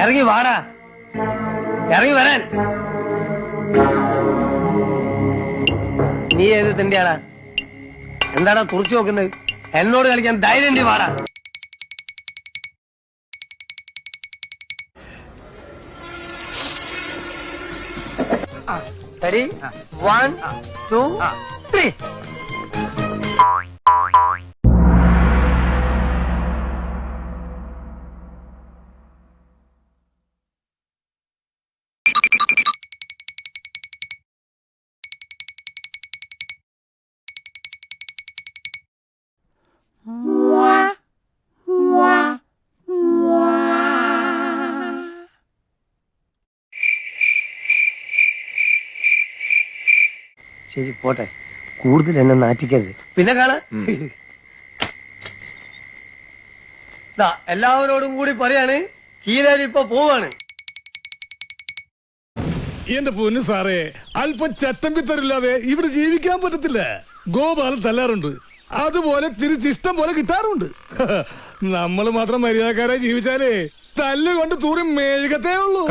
ഇറങ്ങി വാടാ, ഇറങ്ങി വരാൻ. നീ ഏത് തിണ്ടിയാടാ? എന്താടാ തുറച്ചു നോക്കുന്നത്? എന്നോട് കളിക്കാൻ ധൈര്യം ഉണ്ട്, വാടാ. Ready? 1, 2, 3. ശരി, പോട്ടെ. കൂടുതൽ എന്നെ നാറ്റിക്കരുത്. പിന്നെ കാണാം. എല്ലാവരോടും കൂടി പറയാണ്, ഹീരൻ ഇപ്പൊ പോവാണ്. എന്റെ പൊന്നു സാറേ, അല്പം ചട്ടമ്പിത്തരില്ലാതെ ഇവിടെ ജീവിക്കാൻ പറ്റത്തില്ല. ഗോപാലൻ തല്ലാറുണ്ട്, അതുപോലെ തിരിച്ചിഷ്ടം പോലെ കിട്ടാറുണ്ട്. നമ്മള് മാത്രം മര്യാദക്കാരായി ജീവിച്ചാലേ തല്ലുകൊണ്ട് തൂറി മെഴുകത്തേ ഉള്ളൂ.